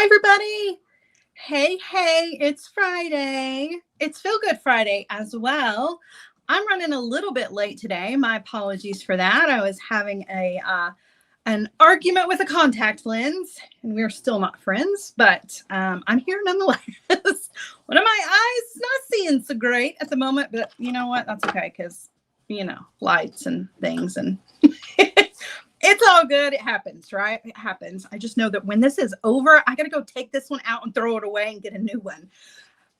Hi, everybody. Hey, it's Friday. It's Feel Good Friday as well. I'm running a little bit late today. My apologies for that. I was having an argument with a contact lens, and we're still not friends, but I'm here nonetheless. One of my eyes is not seeing so great at the moment, but you know what? That's okay because, lights and things and it's all good. It happens, right? It happens. I just know that when this is over, I got to go take this one out and throw it away and get a new one.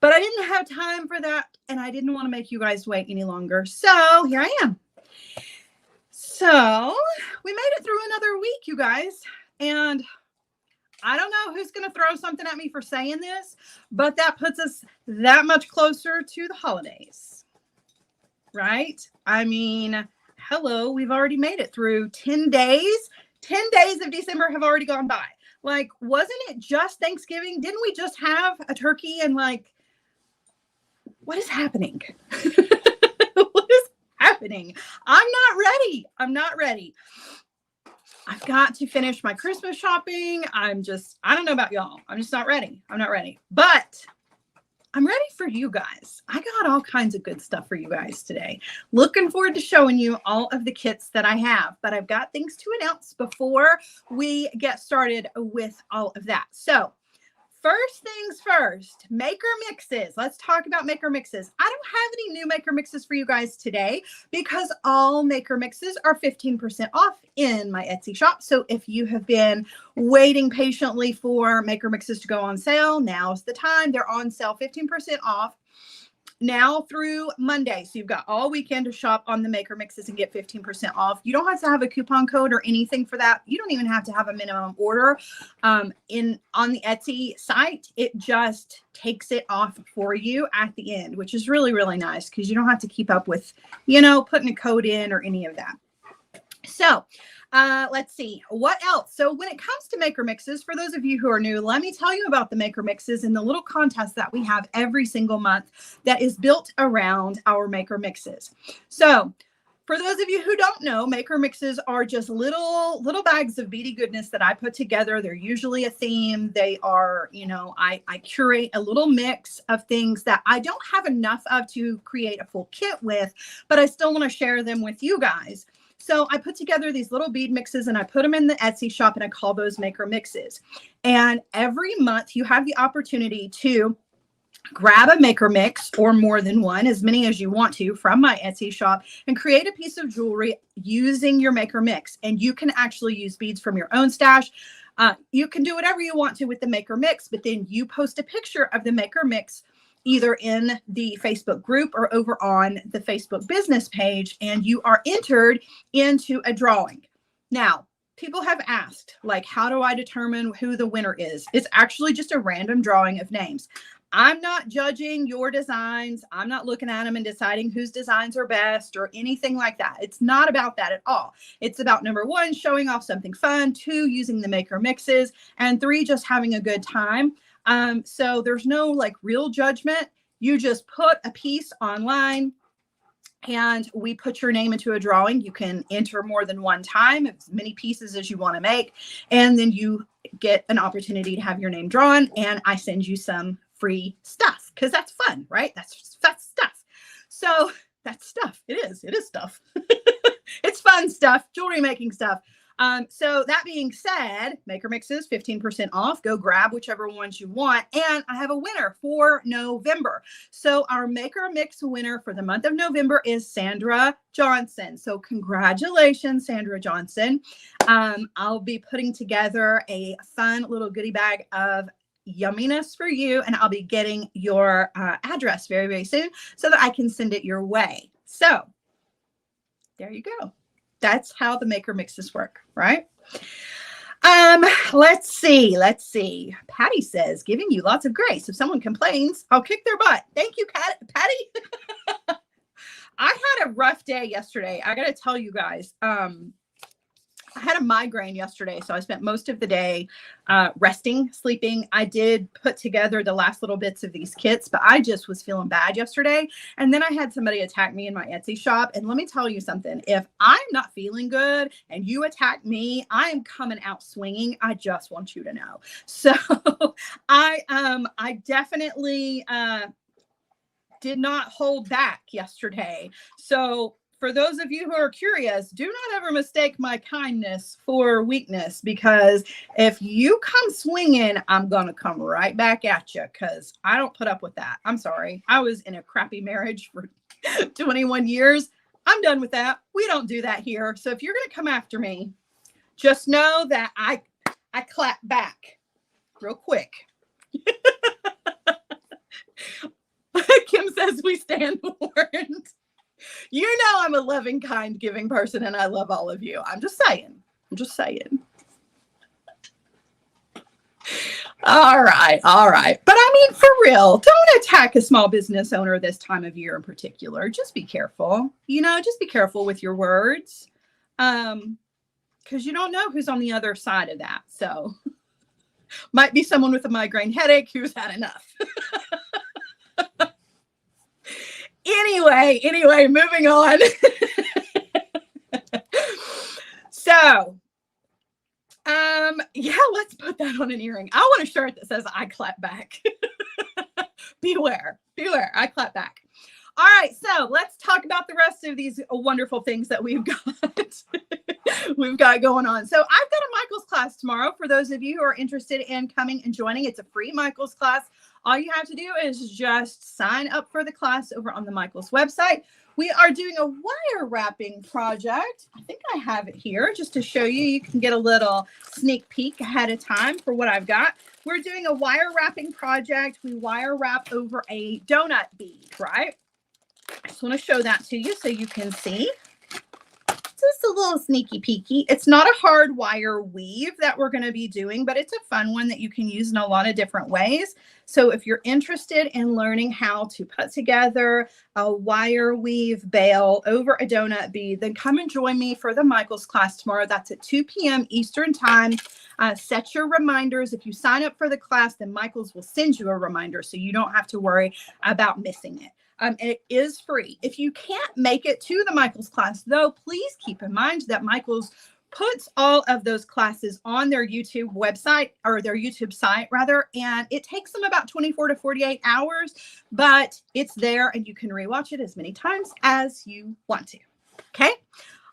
But I didn't have time for that, and I didn't want to make you guys wait any longer. So here I am. So we made it through another week, you guys. And I don't know who's going to throw something at me for saying this, but that puts us that much closer to the holidays, right? I mean, hello, we've already made it through 10 days. 10 days of December have already gone by. Like, wasn't it just Thanksgiving? Didn't we just have a turkey? And like, what is happening? What is happening? I'm not ready. I've got to finish my Christmas shopping. I don't know about y'all. I'm just not ready. I'm not ready. But I'm ready for you guys. I got all kinds of good stuff for you guys today. Looking forward to showing you all of the kits that I have, but I've got things to announce before we get started with all of that. So first things first, maker mixes. Let's talk about maker mixes. I don't have any new maker mixes for you guys today because all maker mixes are 15% off in my Etsy shop. So if you have been waiting patiently for maker mixes to go on sale, now's the time. They're on sale 15% off now through Monday. So you've got all weekend to shop on the maker mixes and get 15% off. You don't have to have a coupon code or anything for that. You don't even have to have a minimum order on the Etsy site. It just takes it off for you at the end, which is really, really nice because you don't have to keep up with, putting a code in or any of that. So let's see what else. So when it comes to maker mixes, for those of you who are new, let me tell you about the maker mixes and the little contest that we have every single month that is built around our maker mixes. So for those of you who don't know, maker mixes are just little bags of beady goodness that I put together. They're usually a theme. They are, I curate a little mix of things that I don't have enough of to create a full kit with, but I still want to share them with you guys. So I put together these little bead mixes and I put them in the Etsy shop and I call those maker mixes. And every month you have the opportunity to grab a maker mix or more than one, as many as you want to, from my Etsy shop and create a piece of jewelry using your maker mix. And you can actually use beads from your own stash. You can do whatever you want to with the maker mix, but then you post a picture of the maker mix either in the Facebook group or over on the Facebook business page, and you are entered into a drawing. Now, people have asked, like, how do I determine who the winner is? It's actually just a random drawing of names. I'm not judging your designs. I'm not looking at them and deciding whose designs are best or anything like that. It's not about that at all. It's about, number one, showing off something fun, two, using the maker mixes, and three, just having a good time. So there's no like real judgment. You just put a piece online and we put your name into a drawing. You can enter more than one time, as many pieces as you want to make. And then you get an opportunity to have your name drawn. And I send you some free stuff because that's fun, right? That's stuff. So that's stuff. It is stuff. It's fun stuff, jewelry making stuff. So that being said, maker mixes 15% off. Go grab whichever ones you want. And I have a winner for November. So our maker mix winner for the month of November is Sandra Johnson. So congratulations, Sandra Johnson. I'll be putting together a fun little goodie bag of yumminess for you, and I'll be getting your address very, very soon so that I can send it your way. So there you go. That's how the maker mixes work, right? Let's see. Patty says, giving you lots of grace. If someone complains, I'll kick their butt. Thank you, Patty. I had a rough day yesterday. I got to tell you guys. I had a migraine yesterday, so I spent most of the day resting, sleeping. I did put together the last little bits of these kits, but I just was feeling bad yesterday. And then I had somebody attack me in my Etsy shop. And let me tell you something. If I'm not feeling good and you attack me, I am coming out swinging. I just want you to know. So I definitely did not hold back yesterday. So for those of you who are curious, do not ever mistake my kindness for weakness, because if you come swinging, I'm going to come right back at you, because I don't put up with that. I'm sorry. I was in a crappy marriage for 21 years. I'm done with that. We don't do that here. So if you're going to come after me, just know that I clap back real quick. Kim says we stand warned. You know I'm a loving, kind, giving person, and I love all of you. I'm just saying. All right. But I mean, for real, don't attack a small business owner this time of year in particular. Just be careful. Just be careful with your words. Because you don't know who's on the other side of that. So might be someone with a migraine headache who's had enough. Anyway, moving on. So, yeah, let's put that on an earring. I want a shirt that says I clap back. Beware, I clap back. All right, so let's talk about the rest of these wonderful things that we've got going on. So I've got a Michael's class tomorrow. For those of you who are interested in coming and joining, it's a free Michael's class. All you have to do is just sign up for the class over on the Michael's website. We are doing a wire wrapping project. I think I have it here just to show you. You can get a little sneak peek ahead of time for what I've got. We're doing a wire wrapping project. We wire wrap over a donut bead, right? I just want to show that to you so you can see. Just a little sneaky peeky. It's not a hard wire weave that we're going to be doing, but it's a fun one that you can use in a lot of different ways. So if you're interested in learning how to put together a wire weave bail over a donut bead, then come and join me for the Michael's class tomorrow. That's at 2 p.m. Eastern time. Set your reminders. If you sign up for the class, then Michael's will send you a reminder so you don't have to worry about missing it. It is free. If you can't make it to the Michael's class, though, please keep in mind that Michael's puts all of those classes on their YouTube website, or their YouTube site rather, and it takes them about 24 to 48 hours, but it's there and you can rewatch it as many times as you want to. Okay.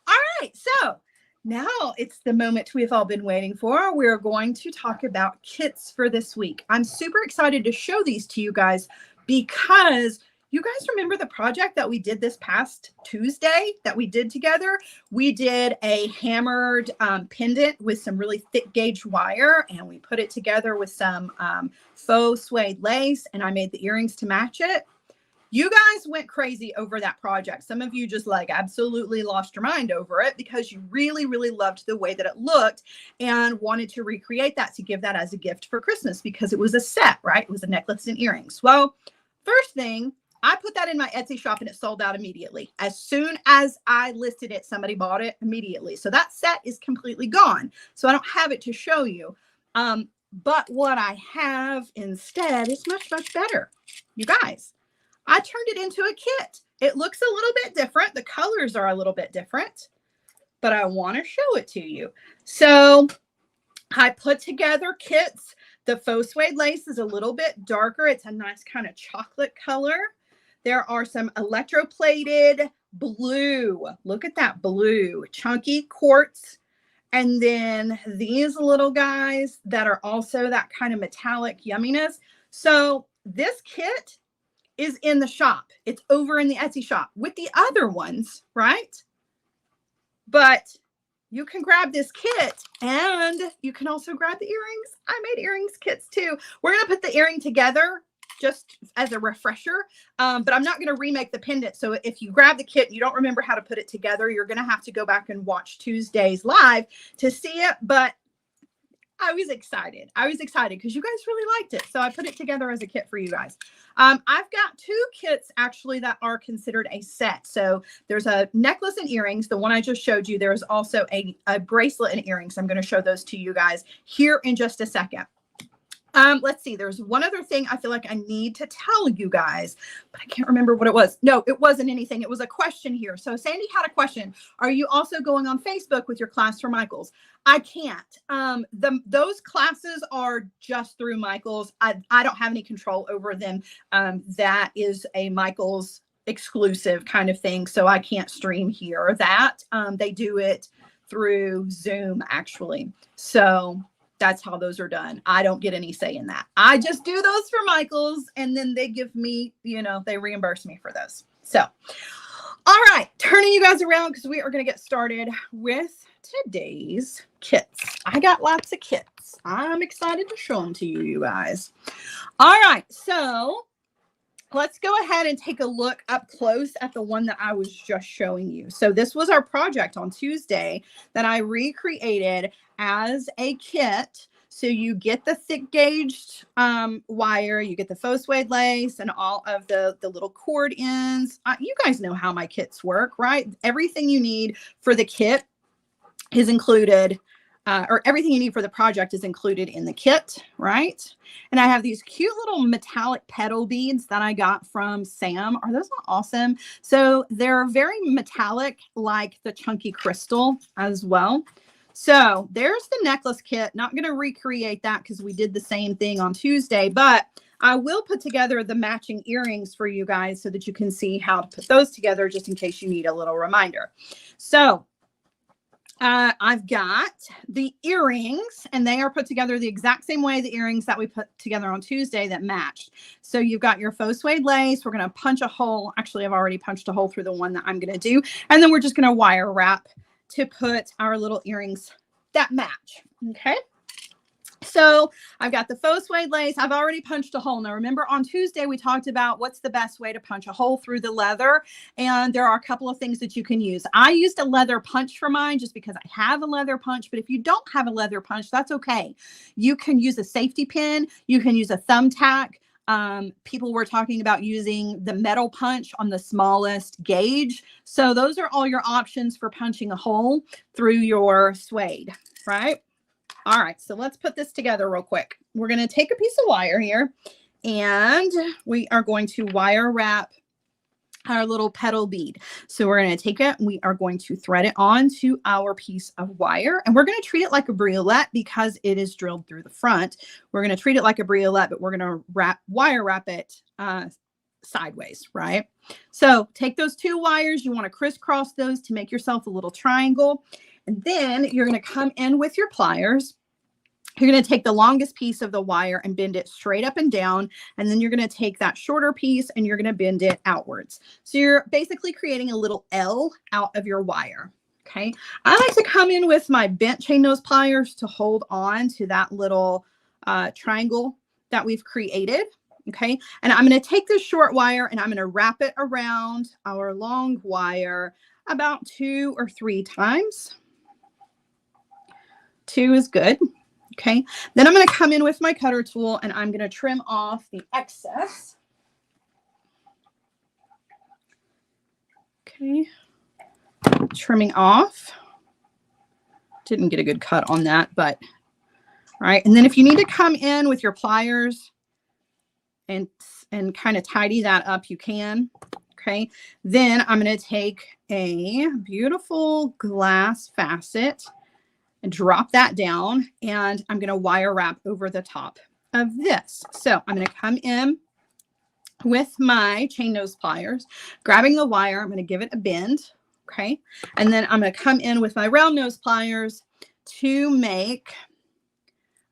All right. So now it's the moment we've all been waiting for. We're going to talk about kits for this week. I'm super excited to show these to you guys because you guys remember the project that we did this past Tuesday that we did together? We did a hammered pendant with some really thick gauge wire, and we put it together with some faux suede lace, and I made the earrings to match it. You guys went crazy over that project. Some of you just absolutely lost your mind over it because you really, really loved the way that it looked and wanted to recreate that to give that as a gift for Christmas because it was a set, right? It was a necklace and earrings. Well, first thing, I put that in my Etsy shop and it sold out immediately. As soon as I listed it, somebody bought it immediately. So that set is completely gone. So I don't have it to show you. But what I have instead is much, much better. You guys, I turned it into a kit. It looks a little bit different. The colors are a little bit different, but I want to show it to you. So I put together kits. The faux suede lace is a little bit darker. It's a nice kind of chocolate color. There are some electroplated blue. Look at that blue, chunky quartz. And then these little guys that are also that kind of metallic yumminess. So this kit is in the shop. It's over in the Etsy shop with the other ones, right? But you can grab this kit and you can also grab the earrings. I made earrings kits too. We're going to put the earring together just as a refresher, but I'm not going to remake the pendant. So if you grab the kit and you don't remember how to put it together, you're going to have to go back and watch Tuesday's live to see it. But I was excited. I was excited because you guys really liked it. So I put it together as a kit for you guys. I've got 2 kits actually that are considered a set. So there's a necklace and earrings. The one I just showed you. There's also a bracelet and earrings. I'm going to show those to you guys here in just a second. Let's see. There's one other thing I feel like I need to tell you guys, but I can't remember what it was. No, it wasn't anything. It was a question here. So Sandy had a question. Are you also going on Facebook with your class for Michaels? I can't. Those classes are just through Michaels. I don't have any control over them. That is a Michaels exclusive kind of thing. So I can't stream here or that. They do it through Zoom actually. So that's how those are done. I don't get any say in that. I just do those for Michaels and then they give me, you know, they reimburse me for those. So, all right, turning you guys around because we are going to get started with today's kits. I got lots of kits. I'm excited to show them to you, you guys. All right, so let's go ahead and take a look up close at the one that I was just showing you. So this was our project on Tuesday that I recreated as a kit. So you get the thick gauged wire, you get the faux suede lace and all of the little cord ends. You guys know how my kits work, right? Everything you need for the kit is included, or everything you need for the project is included in the kit, right? And I have these cute little metallic petal beads that I got from Sam. Are those not awesome? So they're very metallic, like the chunky crystal as well. So there's the necklace kit. Not going to recreate that because we did the same thing on Tuesday, but I will put together the matching earrings for you guys so that you can see how to put those together just in case you need a little reminder. So I've got the earrings and they are put together the exact same way the earrings that we put together on Tuesday that matched. So you've got your faux suede lace. We're going to punch a hole. Actually, I've already punched a hole through the one that I'm going to do. And then we're just going to wire wrap to put our little earrings that match. Okay. So I've got the faux suede lace. I've already punched a hole. Now, remember on Tuesday, we talked about what's the best way to punch a hole through the leather. And there are a couple of things that you can use. I used a leather punch for mine just because I have a leather punch. But if you don't have a leather punch, that's okay. You can use a safety pin. You can use a thumbtack. People were talking about using the metal punch on the smallest gauge. So those are all your options for punching a hole through your suede, right? All right, so let's put this together real quick. We're going to take a piece of wire here and we are going to wire wrap our little petal bead. So we're going to take it, we are going to thread it onto our piece of wire and we're going to treat it like a briolette because it is drilled through the front. We're going to treat it like a briolette, but we're going to wire wrap it sideways, right? So take those 2 wires, you want to crisscross those to make yourself a little triangle. And then you're going to come in with your pliers. You're going to take the longest piece of the wire and bend it straight up and down. And then you're going to take that shorter piece and you're going to bend it outwards. So you're basically creating a little L out of your wire. Okay. I like to come in with my bent chain nose pliers to hold on to that little triangle that we've created. Okay. And I'm going to take this short wire and I'm going to wrap it around our long wire about 2 or 3 times. 2 is good. Okay. Then I'm going to come in with my cutter tool and I'm going to trim off the excess. Okay. Trimming off. Didn't get a good cut on that, but all right. And then if you need to come in with your pliers and kind of tidy that up, you can. Okay. Then I'm going to take a beautiful glass facet and drop that down and I'm going to wire wrap over the top of this. So I'm going to come in with my chain nose pliers, grabbing the wire. I'm going to give it a bend. Okay. And then I'm going to come in with my round nose pliers to make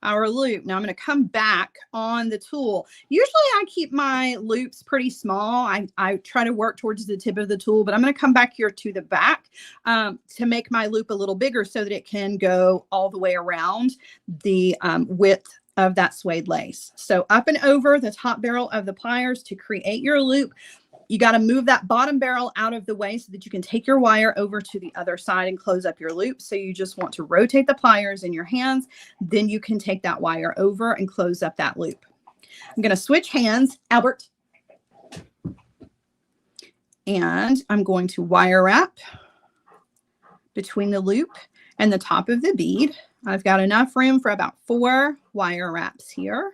our loop. Now I'm going to come back on the tool. Usually I keep my loops pretty small. I try to work towards the tip of the tool, but I'm going to come back here to the back to make my loop a little bigger so that it can go all the way around the width of that suede lace. So up and over the top barrel of the pliers to create your loop. you got to move that bottom barrel out of the way so that you can take your wire over to the other side and close up your loop. So you just want to rotate the pliers in your hands. Then you can take that wire over and close up that loop. I'm going to switch hands, Albert. And I'm going to wire wrap between the loop and the top of the bead. I've got enough room for about 4 wire wraps here.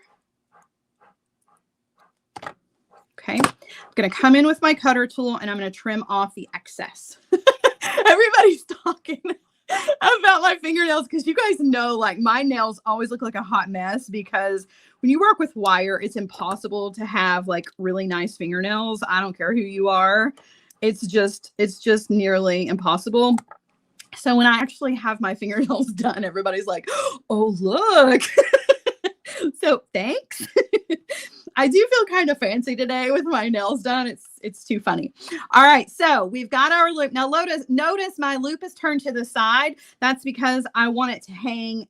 Okay, I'm going to come in with my cutter tool and I'm going to trim off the excess. Everybody's talking about my fingernails because you guys know, like, my nails always look like a hot mess because when you work with wire, it's impossible to have like really nice fingernails. I don't care who you are. It's just nearly impossible. So when I actually have my fingernails done, everybody's like, oh, look. So thanks. I do feel kind of fancy today with my nails done. It's too funny. All right, so we've got our loop. Now notice my loop is turned to the side. That's because I want it to hang,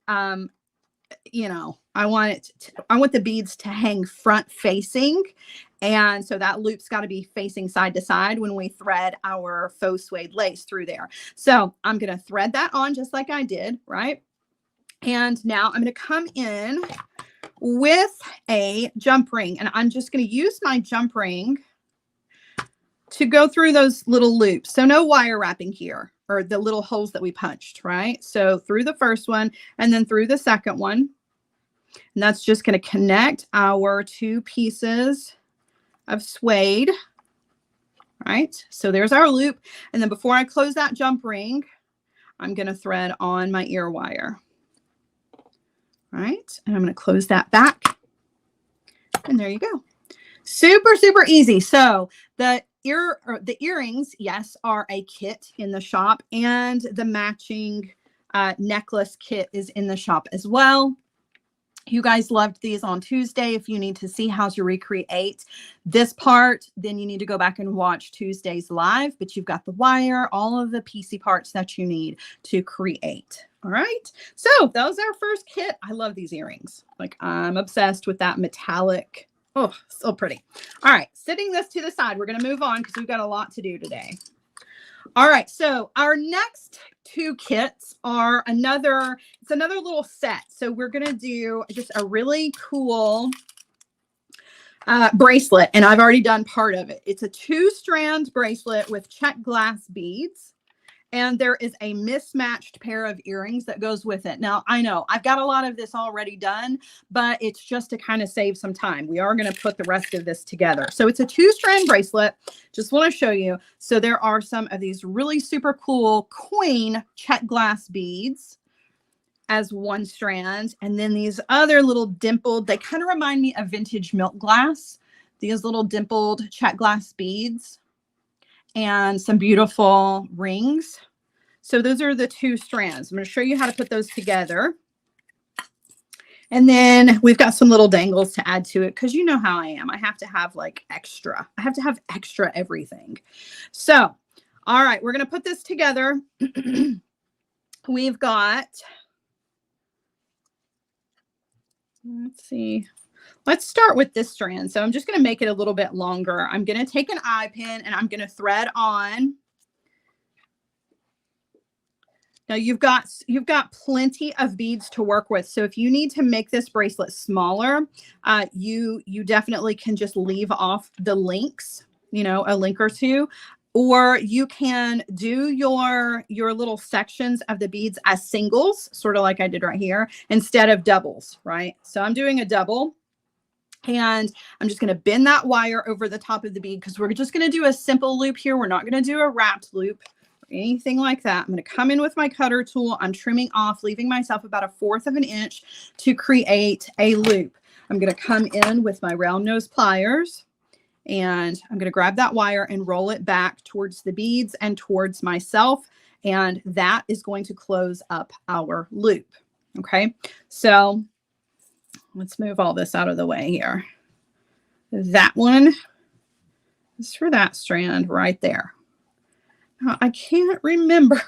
you know, I want the beads to hang front facing. And so that loop's got to be facing side to side when we thread our faux suede lace through there. So I'm going to thread that on just like I did, right? And now I'm going to come in with a jump ring, and I'm just going to use my jump ring to go through those little loops. So no wire wrapping here, or the little holes that we punched, right? So through the first one and then through the second one. And that's just going to connect our 2 pieces of suede, right? So there's our loop. And then before I close that jump ring, I'm going to thread on my ear wire. Right, and I'm going to close that back, and there you go. Super, super easy. So the earrings, yes, are a kit in the shop, and the matching necklace kit is in the shop as well. You guys loved these on Tuesday. If you need to see how to recreate this part, then you need to go back and watch Tuesday's live, but you've got the wire, all of the PC parts that you need to create. All right. So that was our first kit. I love these earrings. Like, I'm obsessed with that metallic. Oh, so pretty. All right. Setting this to the side, we're going to move on because we've got a lot to do today. All right. So our next 2 kits are another little set. So we're going to do just a really cool bracelet, and I've already done part of it. It's a 2-strand bracelet with check glass beads. And there is a mismatched pair of earrings that goes with it. Now, I know I've got a lot of this already done, but it's just to kind of save some time. We are going to put the rest of this together. So it's a 2-strand bracelet. Just want to show you. So there are some of these really super cool queen check glass beads as 1 strand. And then these other little dimpled, they kind of remind me of vintage milk glass. These little dimpled check glass beads. And some beautiful rings. So those are the 2 strands. I'm going to show you how to put those together. And then we've got some little dangles to add to it because you know how I am. I have to have like extra. I have to have extra everything. So, all right, we're going to put this together. We've got, let's see. Let's start with this strand. So I'm just going to make it a little bit longer. I'm going to take an eye pin and I'm going to thread on. Now you've got plenty of beads to work with. So if you need to make this bracelet smaller, you definitely can just leave off the links, you know, a link or 2. Or you can do your little sections of the beads as singles, sort of like I did right here, instead of doubles, right? So I'm doing a double. And I'm just going to bend that wire over the top of the bead because we're just going to do a simple loop here. We're not going to do a wrapped loop or anything like that. I'm going to come in with my cutter tool. I'm trimming off, leaving myself about 1/4 of an inch to create a loop. I'm going to come in with my round nose pliers, and I'm going to grab that wire and roll it back towards the beads and towards myself. And that is going to close up our loop. Okay, so let's move all this out of the way here. That one is for that strand right there. Now, I can't remember.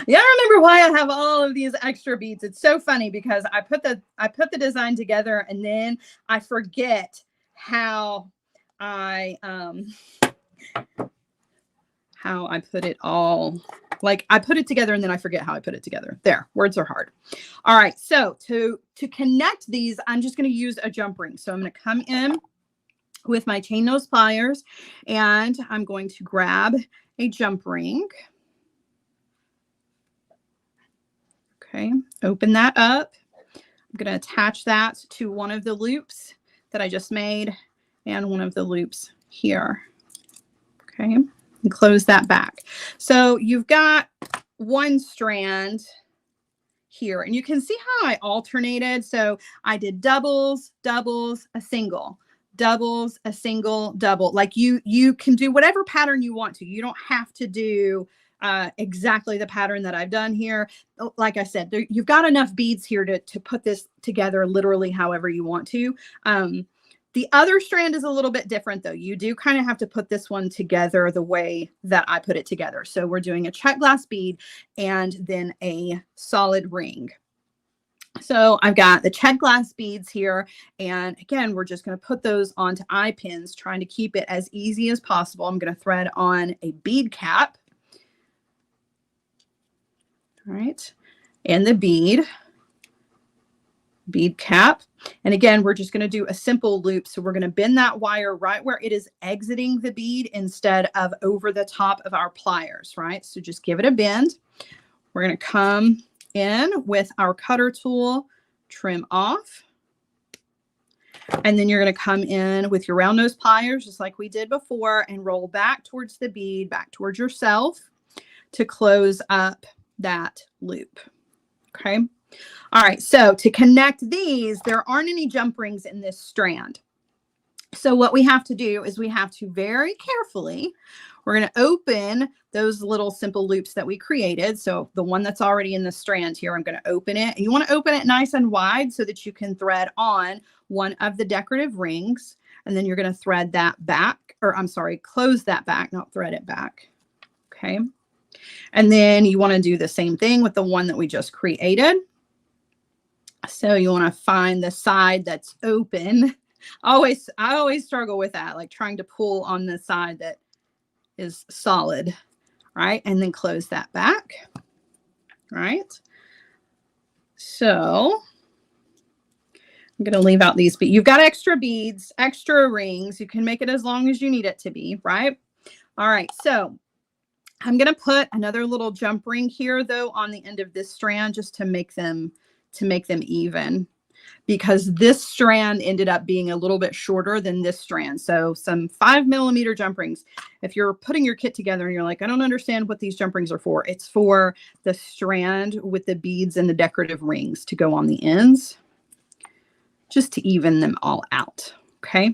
Yeah, I remember why I have all of these extra beads. It's so funny because I put the design together and then I forget how how I put it all, like I put it together and then I forget how I put it together. There, words are hard. All right, so to connect these, I'm just going to use a jump ring. So I'm going to come in with my chain nose pliers and I'm going to grab a jump ring. Okay, open that up. I'm going to attach that to one of the loops that I just made and one of the loops here. Okay, and close that back. So you've got one strand here and you can see how I alternated. So I did doubles, doubles, a single, doubles, a single, double. Like you can do whatever pattern you want to. You don't have to do exactly the pattern that I've done here. Like I said, you've got enough beads here to put this together literally however you want to. The other strand is a little bit different though. You do kind of have to put this one together the way that I put it together. So we're doing a check glass bead and then a solid ring. So I've got the check glass beads here. And again, we're just going to put those onto eye pins, trying to keep it as easy as possible. I'm going to thread on a bead cap. All right. And the bead cap. And again, we're just going to do a simple loop. So we're going to bend that wire right where it is exiting the bead instead of over the top of our pliers, right? So just give it a bend. We're going to come in with our cutter tool, trim off. And then you're going to come in with your round nose pliers, just like we did before, and roll back towards the bead, back towards yourself to close up that loop. Okay. All right, so to connect these, there aren't any jump rings in this strand. So what we have to do is we have to very carefully, we're going to open those little simple loops that we created. So the one that's already in the strand here, I'm going to open it. You want to open it nice and wide so that you can thread on one of the decorative rings. And then you're going to thread that back, or I'm sorry, close that back, not thread it back. Okay. And then you want to do the same thing with the one that we just created. So you want to find the side that's open. I always struggle with that, like trying to pull on the side that is solid, right? And then close that back, right? So I'm going to leave out these, but you've got extra beads, extra rings. You can make it as long as you need it to be, right? All right. So I'm going to put another little jump ring here though on the end of this strand just to make them even, because this strand ended up being a little bit shorter than this strand. So some 5mm jump rings. If you're putting your kit together and you're like, I don't understand what these jump rings are for, it's for the strand with the beads and the decorative rings to go on the ends, just to even them all out. Okay.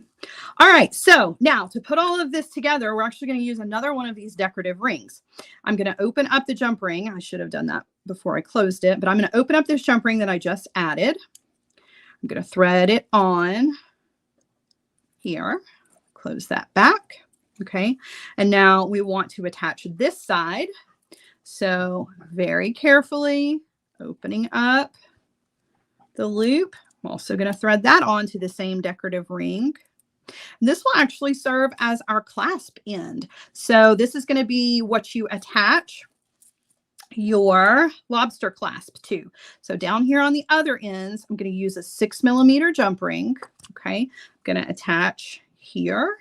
All right. So now to put all of this together, we're actually going to use another one of these decorative rings. I'm going to open up the jump ring. I should have done that before I closed it, but I'm going to open up this jump ring that I just added. I'm going to thread it on here, close that back. Okay. And now we want to attach this side. So very carefully opening up the loop. I'm also going to thread that onto the same decorative ring. This will actually serve as our clasp end. So this is going to be what you attach your lobster clasp to. So down here on the other ends, I'm going to use a 6mm jump ring. Okay. I'm going to attach here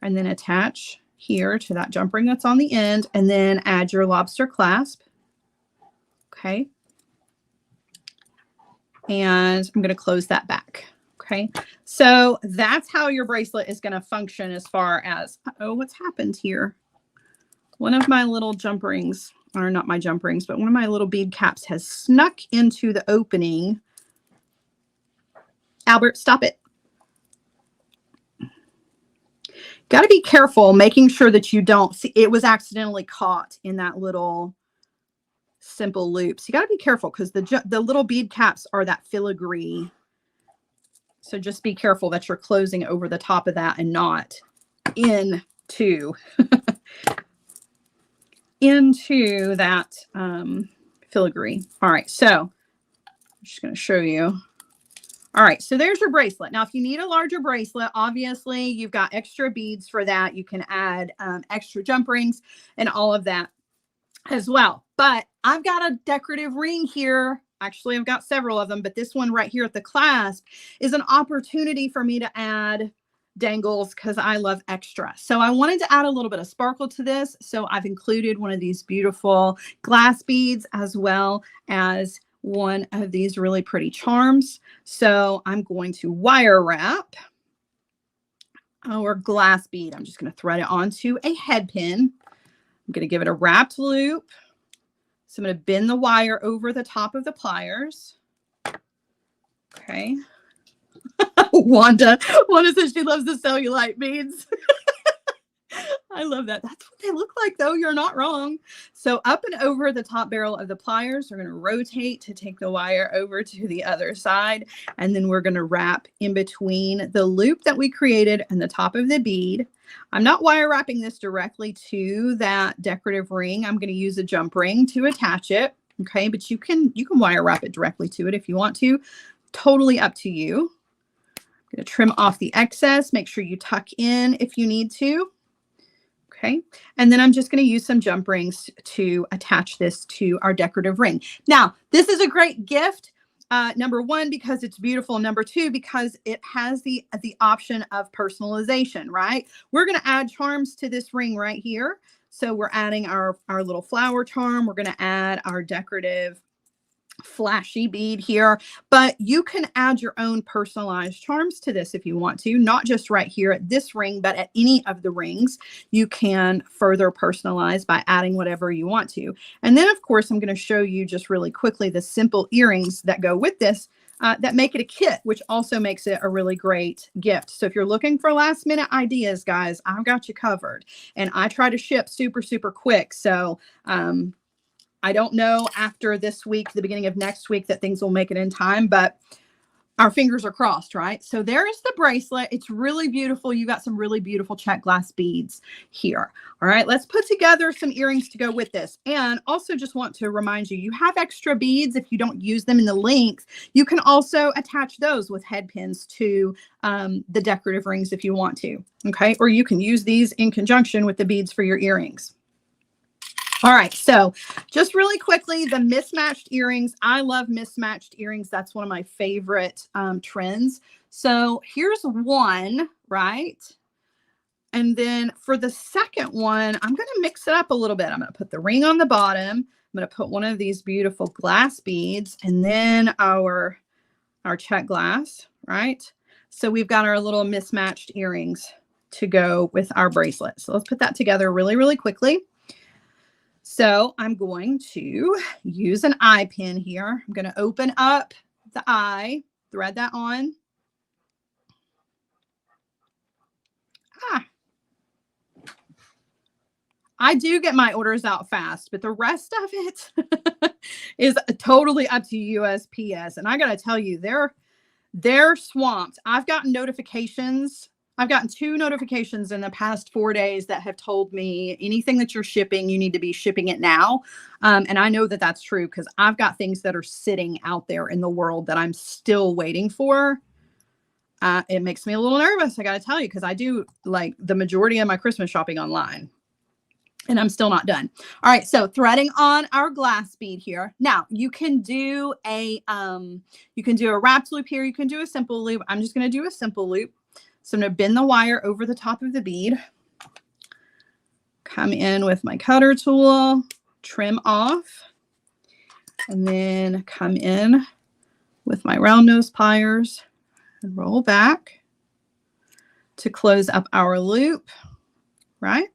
and then attach here to that jump ring that's on the end, and then add your lobster clasp. Okay. And I'm going to close that back. Okay. So that's how your bracelet is going to function as far as, oh, what's happened here? One of my little jump rings, or not my jump rings, but one of my little bead caps has snuck into the opening. Albert, stop it. Got to be careful, making sure that you don't see, it was accidentally caught in that little simple loops. You got to be careful because the little bead caps are that filigree. So just be careful that you're closing over the top of that and not into into that filigree. All right, so I'm just going to show you All right, so there's your bracelet. Now, if you need a larger bracelet, obviously you've got extra beads for that. You can add extra jump rings and all of that as well. But I've got a decorative ring here. Actually, I've got several of them, but this one right here at the clasp is an opportunity for me to add dangles because I love extra. So I wanted to add a little bit of sparkle to this. So I've included one of these beautiful glass beads as well as one of these really pretty charms. So I'm going to wire wrap our glass bead. I'm just going to thread it onto a head pin. I'm going to give it a wrapped loop. So I'm going to bend the wire over the top of the pliers. Okay. Wanda says she loves the cellulite beads. I love that. That's what they look like, though. You're not wrong. So up and over the top barrel of the pliers, we're going to rotate to take the wire over to the other side. And then we're going to wrap in between the loop that we created and the top of the bead. I'm not wire wrapping this directly to that decorative ring. I'm going to use a jump ring to attach it. Okay, but you can wire wrap it directly to it if you want to. Totally up to you. I'm going to trim off the excess. Make sure you tuck in if you need to. Okay, and then I'm just going to use some jump rings to attach this to our decorative ring. Now, this is a great gift. Number one, because it's beautiful. Number two, because it has the option of personalization, right? We're going to add charms to this ring right here. So we're adding our little flower charm. We're going to add our decorative flashy bead here, but you can add your own personalized charms to this if you want to, not just right here at this ring, but at any of the rings. You can further personalize by adding whatever you want to. And then, of course, I'm going to show you just really quickly the simple earrings that go with this that make it a kit, which also makes it a really great gift. So if you're looking for last minute ideas, guys, I've got you covered. And I try to ship super, super quick. So, I don't know after this week, the beginning of next week, that things will make it in time, but our fingers are crossed, right? So there's the bracelet. It's really beautiful. You got some really beautiful check glass beads here. All right, let's put together some earrings to go with this. And also just want to remind you, you have extra beads. If you don't use them in the length, you can also attach those with head pins to the decorative rings if you want to, okay? Or you can use these in conjunction with the beads for your earrings. All right, so just really quickly, the mismatched earrings. I love mismatched earrings. That's one of my favorite trends. So here's one, right? And then for the second one, I'm going to mix it up a little bit. I'm going to put the ring on the bottom. I'm going to put one of these beautiful glass beads and then our check glass, right? So we've got our little mismatched earrings to go with our bracelet. So let's put that together really, really quickly. So I'm going to use an eye pin here. I'm going to open up the eye, thread that on. I do get my orders out fast, but the rest of it is totally up to USPS. And I got to tell you, they're swamped. I've gotten notifications. I've gotten 2 notifications in the past 4 days that have told me anything that you're shipping, you need to be shipping it now. And I know that that's true because I've got things that are sitting out there in the world that I'm still waiting for. It makes me a little nervous, I got to tell you, because I do like the majority of my Christmas shopping online. And I'm still not done. All right, so threading on our glass bead here. Now you can do a wrapped loop here. You can do a simple loop. I'm just going to do a simple loop. So I'm going to bend the wire over the top of the bead, come in with my cutter tool, trim off, and then come in with my round nose pliers and roll back to close up our loop, right?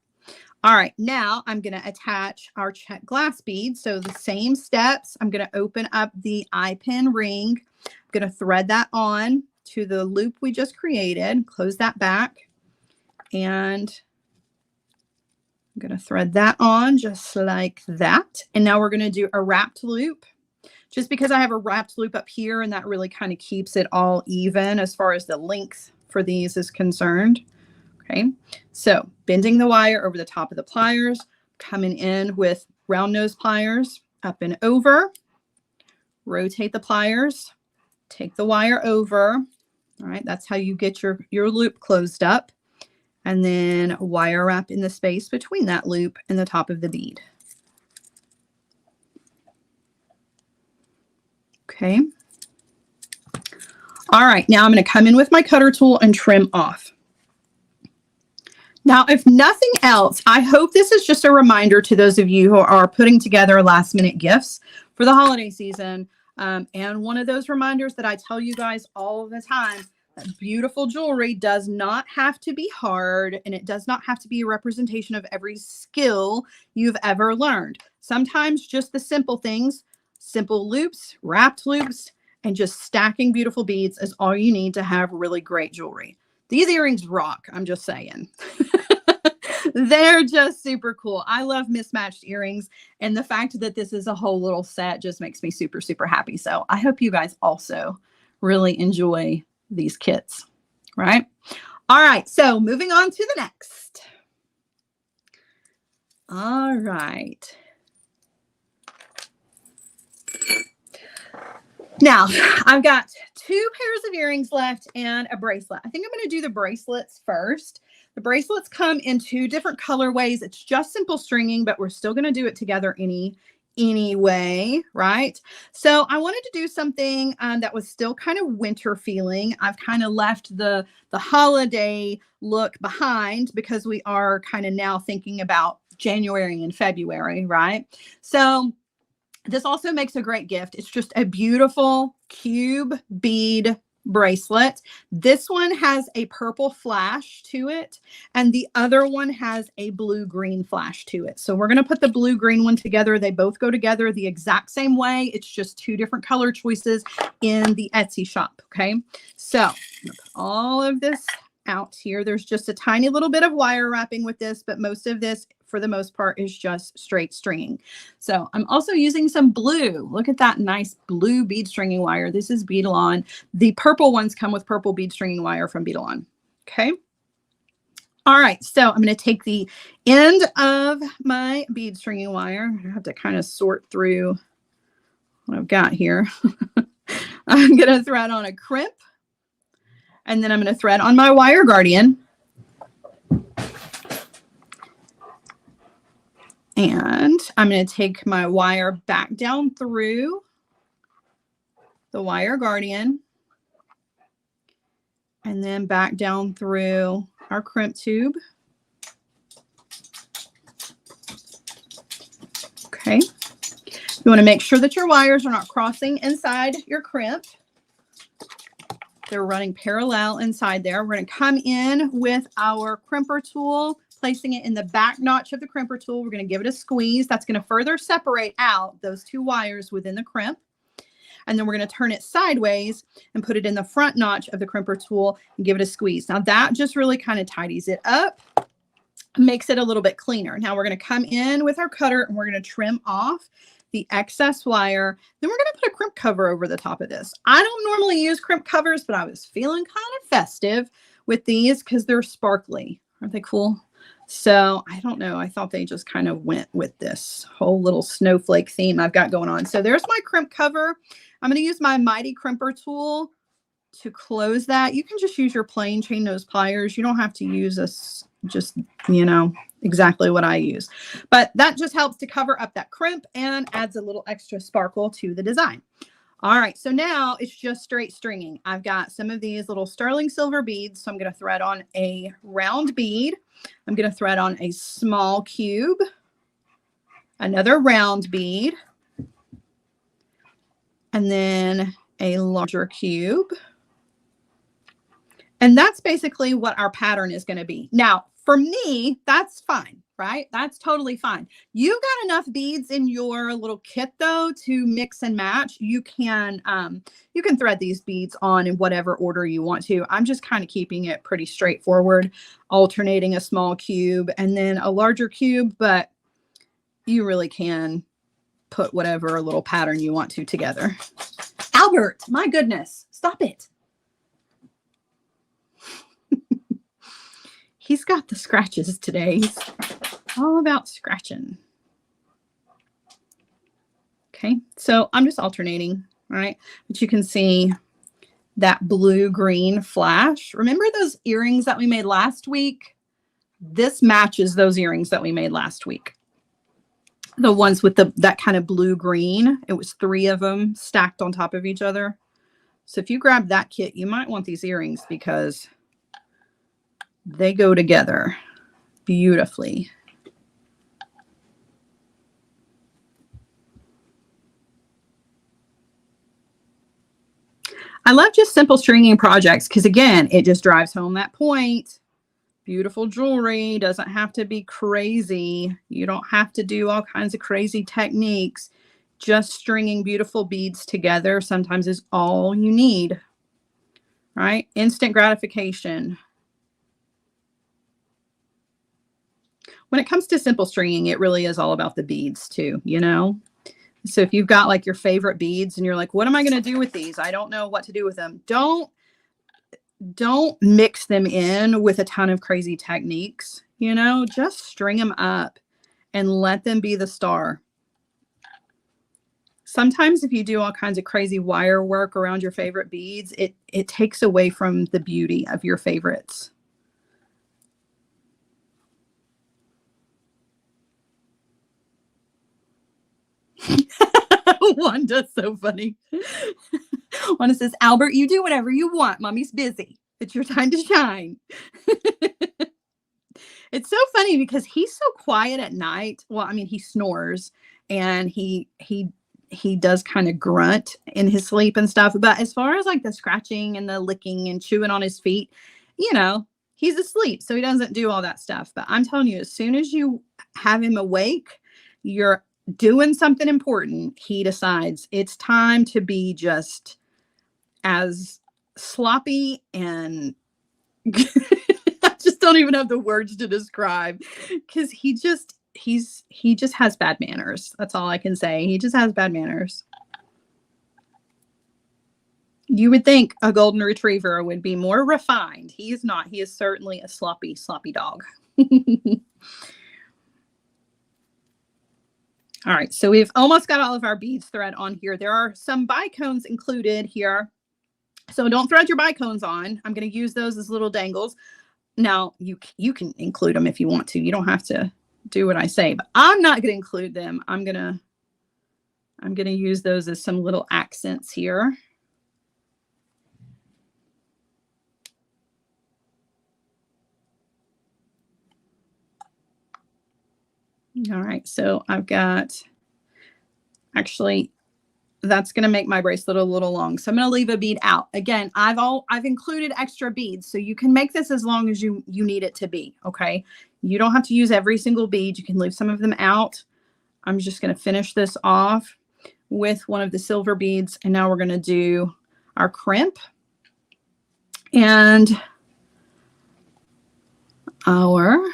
All right, now I'm going to attach our check glass bead. So the same steps, I'm going to open up the eye pin ring. I'm going to thread that on to the loop we just created, close that back, and I'm going to thread that on just like that. And now we're going to do a wrapped loop, just because I have a wrapped loop up here, and that really kind of keeps it all even as far as the length for these is concerned. Okay, so bending the wire over the top of the pliers, coming in with round nose pliers, up and over, rotate the pliers, take the wire over. All right, that's how you get your loop closed up. And then wire wrap in the space between that loop and the top of the bead. Okay. All right, now I'm going to come in with my cutter tool and trim off. Now, if nothing else, I hope this is just a reminder to those of you who are putting together last minute gifts for the holiday season. And one of those reminders that I tell you guys all the time, that beautiful jewelry does not have to be hard, and it does not have to be a representation of every skill you've ever learned. Sometimes just the simple things, simple loops, wrapped loops, and just stacking beautiful beads is all you need to have really great jewelry. These earrings rock, I'm just saying. They're just super cool. I love mismatched earrings, and the fact that this is a whole little set just makes me super, super happy. So I hope you guys also really enjoy these kits, right? All right, so moving on to the next. All right. Now, I've got 2 pairs of earrings left and a bracelet. I think I'm going to do the bracelets first. The bracelets come in 2 different colorways. It's just simple stringing, but we're still going to do it together anyway, right? So I wanted to do something that was still kind of winter feeling. I've kind of left the holiday look behind because we are kind of now thinking about January and February, right? So this also makes a great gift. It's just a beautiful cube bead bracelet. This one has a purple flash to it, and the other one has a blue-green flash to it. So we're going to put the blue-green one together. They both go together the exact same way. It's just 2 different color choices in the Etsy shop, okay? So I'm going to put all of this out here. There's just a tiny little bit of wire wrapping with this, but most of this, for the most part, is just straight stringing. So I'm also using some blue. Look at that nice blue bead stringing wire. This is Beadalon. The purple ones come with purple bead stringing wire from Beadalon. Okay. All right. So I'm going to take the end of my bead stringing wire. I have to kind of sort through what I've got here. I'm going to thread on a crimp, and then I'm going to thread on my wire guardian. And I'm going to take my wire back down through the wire guardian and then back down through our crimp tube. Okay. You want to make sure that your wires are not crossing inside your crimp. They're running parallel inside there. We're going to come in with our crimper tool, placing it in the back notch of the crimper tool. We're going to give it a squeeze. That's going to further separate out those 2 wires within the crimp. And then we're going to turn it sideways and put it in the front notch of the crimper tool and give it a squeeze. Now that just really kind of tidies it up, makes it a little bit cleaner. Now we're going to come in with our cutter and we're going to trim off the excess wire. Then we're going to put a crimp cover over the top of this. I don't normally use crimp covers, but I was feeling kind of festive with these because they're sparkly. Aren't they cool? So I don't know. I thought they just kind of went with this whole little snowflake theme I've got going on. So there's my crimp cover. I'm going to use my Mighty Crimper tool to close that. You can just use your plain chain nose pliers. You don't have to use just, you know, exactly what I use. But that just helps to cover up that crimp and adds a little extra sparkle to the design. All right, so now it's just straight stringing. I've got some of these little sterling silver beads, so I'm going to thread on a round bead. I'm going to thread on a small cube, another round bead, and then a larger cube. And that's basically what our pattern is going to be. Now, for me, that's fine, right? That's totally fine. You've got enough beads in your little kit, though, to mix and match. You can thread these beads on in whatever order you want to. I'm just kind of keeping it pretty straightforward, alternating a small cube and then a larger cube, but you really can put whatever little pattern you want to together. Albert, my goodness, stop it. He's got the scratches today. He's all about scratching. Okay, so I'm just alternating, right? But you can see that blue-green flash. Remember those earrings that we made last week? This matches those earrings that we made last week. The ones with that kind of blue-green. It was 3 of them stacked on top of each other. So if you grab that kit, you might want these earrings because they go together beautifully. I love just simple stringing projects because, again, it just drives home that point. Beautiful jewelry doesn't have to be crazy. You don't have to do all kinds of crazy techniques. Just stringing beautiful beads together sometimes is all you need, right? Instant gratification. When it comes to simple stringing, it really is all about the beads too, you know? So if you've got like your favorite beads and you're like, what am I going to do with these? I don't know what to do with them. Don't mix them in with a ton of crazy techniques, you know, just string them up and let them be the star. Sometimes if you do all kinds of crazy wire work around your favorite beads, it takes away from the beauty of your favorites. Wanda's so funny. Wanda says, Albert, you do whatever you want. Mommy's busy. It's your time to shine. It's so funny because he's so quiet at night. Well, I mean, he snores and he does kind of grunt in his sleep and stuff. But as far as like the scratching and the licking and chewing on his feet, you know, he's asleep. So he doesn't do all that stuff. But I'm telling you, as soon as you have him awake, you're doing something important. He decides it's time to be just as sloppy and I just don't even have the words to describe because he just has bad manners. That's all I can say. He just has bad manners. You would think a golden retriever would be more refined. He is not. He is certainly a sloppy dog. All right, so we've almost got all of our beads thread on here. There are some bicones included here. So don't thread your bicones on. I'm going to use those as little dangles. Now, you can include them if you want to. You don't have to do what I say, but I'm not going to include them. I'm going to use those as some little accents here. All right, so I've got, actually, that's going to make my bracelet a little long. So I'm going to leave a bead out. Again, I've included extra beads, so you can make this as long as you need it to be, okay? You don't have to use every single bead. You can leave some of them out. I'm just going to finish this off with one of the silver beads, and now we're going to do our crimp and our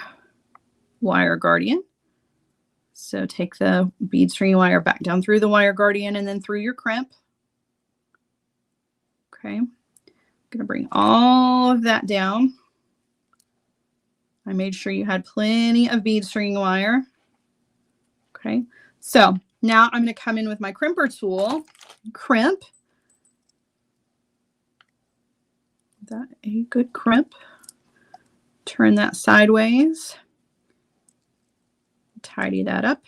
wire guardian. So take the bead string wire back down through the wire guardian and then through your crimp. Okay, I'm going to bring all of that down. I made sure you had plenty of bead string wire. Okay, so now I'm going to come in with my crimper tool, crimp. Is that a good crimp? Turn that sideways. Tidy that up.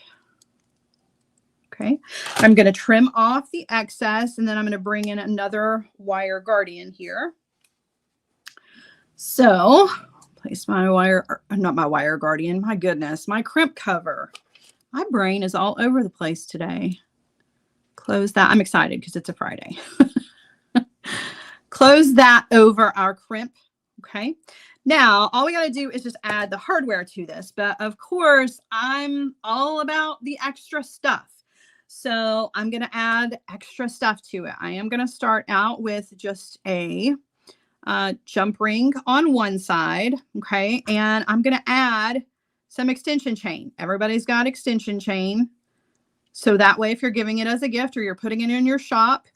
Okay, I'm going to trim off the excess and then I'm going to bring in another wire guardian here. So place my wire, not my wire guardian, my goodness, my crimp cover. My brain is all over the place today. Close that. I'm excited because it's a Friday. Close that over our crimp. Okay. Now, all we got to do is just add the hardware to this. But of course, I'm all about the extra stuff. So I'm going to add extra stuff to it. I am going to start out with just a jump ring on one side. Okay. And I'm going to add some extension chain. Everybody's got extension chain. So that way, if you're giving it as a gift or you're putting it in your shop,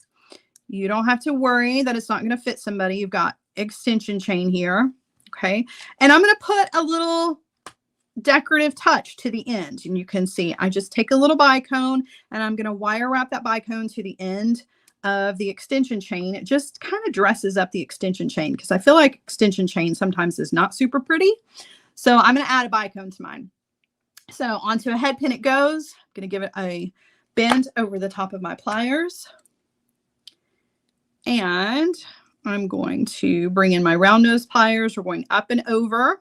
you don't have to worry that it's not going to fit somebody. You've got extension chain here. Okay. And I'm going to put a little decorative touch to the end. And you can see I just take a little bicone and I'm going to wire wrap that bicone to the end of the extension chain. It just kind of dresses up the extension chain because I feel like extension chain sometimes is not super pretty. So I'm going to add a bicone to mine. So onto a head pin it goes. I'm going to give it a bend over the top of my pliers. And I'm going to bring in my round nose pliers. We're going up and over.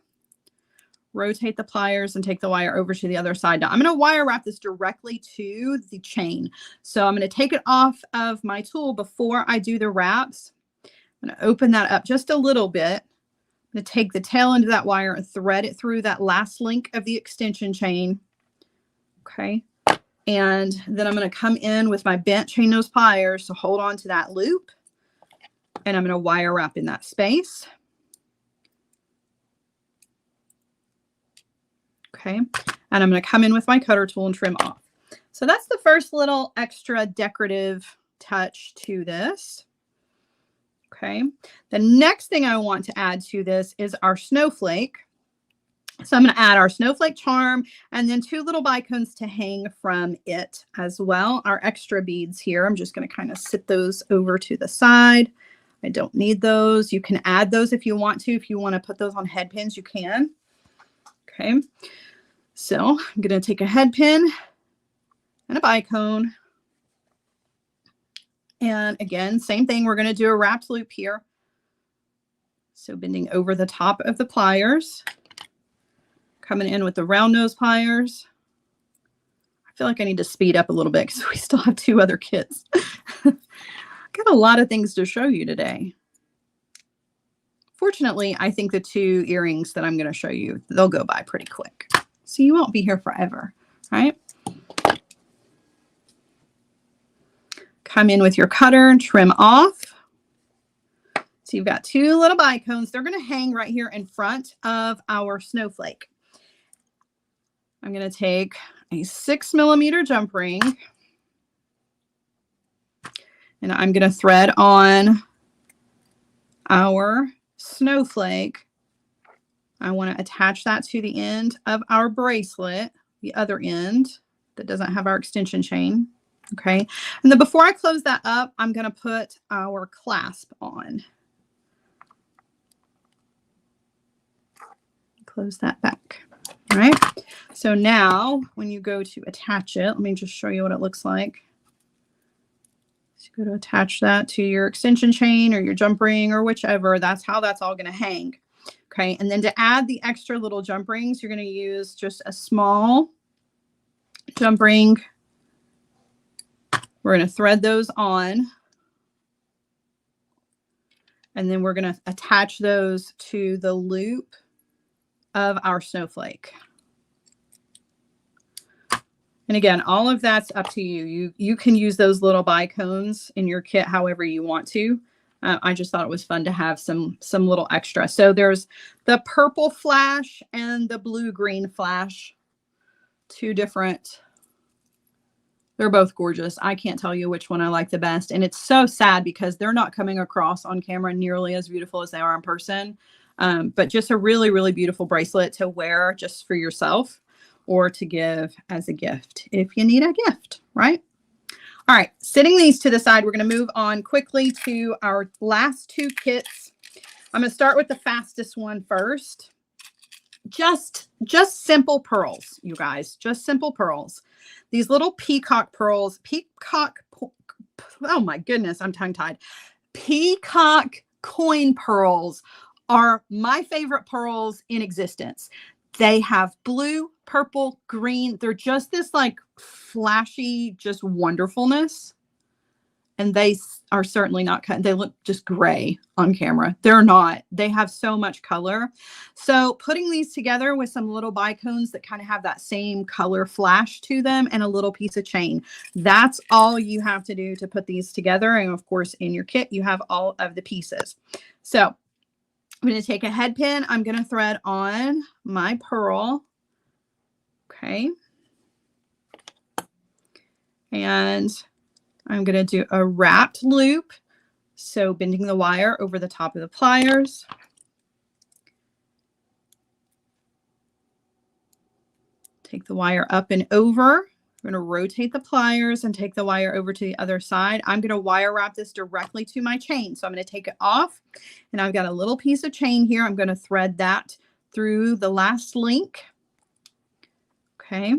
Rotate the pliers and take the wire over to the other side. Now I'm going to wire wrap this directly to the chain. So I'm going to take it off of my tool before I do the wraps. I'm going to open that up just a little bit. I'm going to take the tail end of that wire and thread it through that last link of the extension chain. Okay. And then I'm going to come in with my bent chain nose pliers to hold on to that loop. And I'm going to wire wrap in that space. Okay, and I'm going to come in with my cutter tool and trim off. So that's the first little extra decorative touch to this. Okay, the next thing I want to add to this is our snowflake. So I'm going to add our snowflake charm and then 2 little bicones to hang from it as well. Our extra beads here, I'm just going to kind of sit those over to the side. I don't need those. You can add those if you want to. If you want to put those on head pins, you can. Okay. So I'm going to take a head pin and a bicone. And again, same thing. We're going to do a wrapped loop here. So bending over the top of the pliers, coming in with the round nose pliers. I feel like I need to speed up a little bit because we still have 2 other kits. Got a lot of things to show you today. Fortunately, I think the 2 earrings that I'm going to show you, they'll go by pretty quick. So you won't be here forever, right? Come in with your cutter and trim off. So you've got 2 little bicones. They're going to hang right here in front of our snowflake. I'm going to take a 6mm jump ring. And I'm going to thread on our snowflake. I want to attach that to the end of our bracelet, the other end that doesn't have our extension chain. Okay. And then before I close that up, I'm going to put our clasp on. Close that back. All right. So now when you go to attach it, let me just show you what it looks like. So you go to attach that to your extension chain or your jump ring or whichever. That's how that's all going to hang. Okay, and then to add the extra little jump rings, you're going to use just a small jump ring. We're going to thread those on. And then we're going to attach those to the loop of our snowflake. And again, all of that's up to you. You can use those little bicones in your kit however you want to. I just thought it was fun to have some little extra. So there's the purple flash and the blue-green flash. 2 different. They're both gorgeous. I can't tell you which one I like the best. And it's so sad because they're not coming across on camera nearly as beautiful as they are in person. But just a really, really beautiful bracelet to wear just for yourself or to give as a gift if you need a gift, right? All right, setting these to the side, we're going to move on quickly to our last 2 kits. I'm going to start with the fastest one first. Just simple pearls, you guys, just simple pearls. These little peacock pearls, oh my goodness, I'm tongue-tied. Peacock coin pearls are my favorite pearls in existence. They have blue, purple, green. They're just this like flashy, just wonderfulness. And they are certainly not cut. They look just gray on camera. They're not. They have so much color. So putting these together with some little bicones that kind of have that same color flash to them and a little piece of chain. That's all you have to do to put these together. And of course, in your kit, you have all of the pieces. So I'm going to take a head pin. I'm going to thread on my pearl. Okay. And I'm going to do a wrapped loop. So bending the wire over the top of the pliers. Take the wire up and over I'm going to rotate the pliers and take the wire over to the other side. I'm going to wire wrap this directly to my chain. So I'm going to take it off, and I've got a little piece of chain here. I'm going to thread that through the last link. Okay.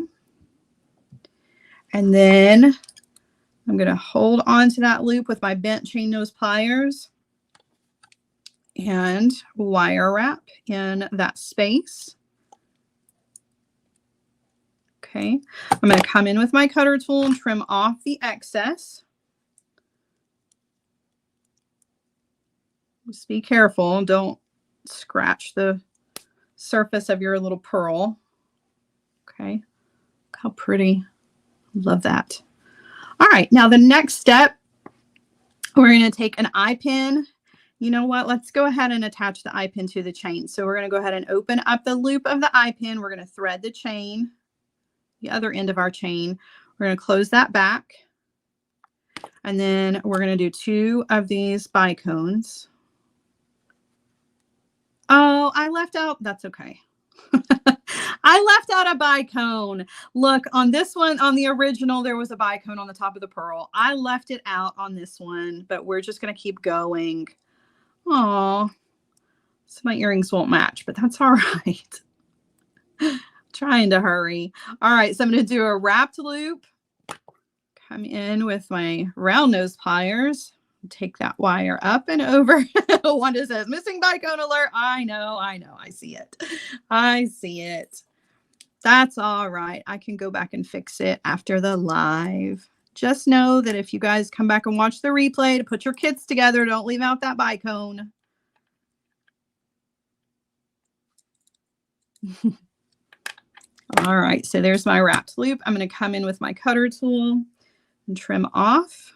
And then I'm going to hold on to that loop with my bent chain nose pliers and wire wrap in that space. Okay, I'm going to come in with my cutter tool and trim off the excess. Just be careful. Don't scratch the surface of your little pearl. Okay, look how pretty. Love that. All right, now the next step, we're going to take an eye pin. You know what? Let's go ahead and attach the eye pin to the chain. So we're going to go ahead and open up the loop of the eye pin. We're going to thread the chain, the other end of our chain. We're going to close that back. And then we're going to do 2 of these bicones. Oh, I left out. That's okay. I left out a bicone. Look, on this one, on the original, there was a bicone on the top of the pearl. I left it out on this one, but we're just going to keep going. Oh, so my earrings won't match, but that's all right. Trying to hurry. All right, so I'm going to do a wrapped loop. Come in with my round nose pliers. Take that wire up and over. Wanda says, missing bicone alert. I know. I see it. I see it. That's all right. I can go back and fix it after the live. Just know that if you guys come back and watch the replay to put your kits together, don't leave out that bicone. All right, so there's my wrapped loop. I'm going to come in with my cutter tool and trim off.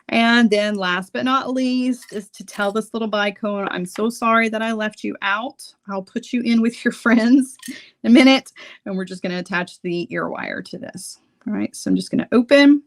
And then last but not least is to tell this little bicone, I'm so sorry that I left you out. I'll put you in with your friends in a minute, and we're just going to attach the ear wire to this. All right, so I'm just going to open,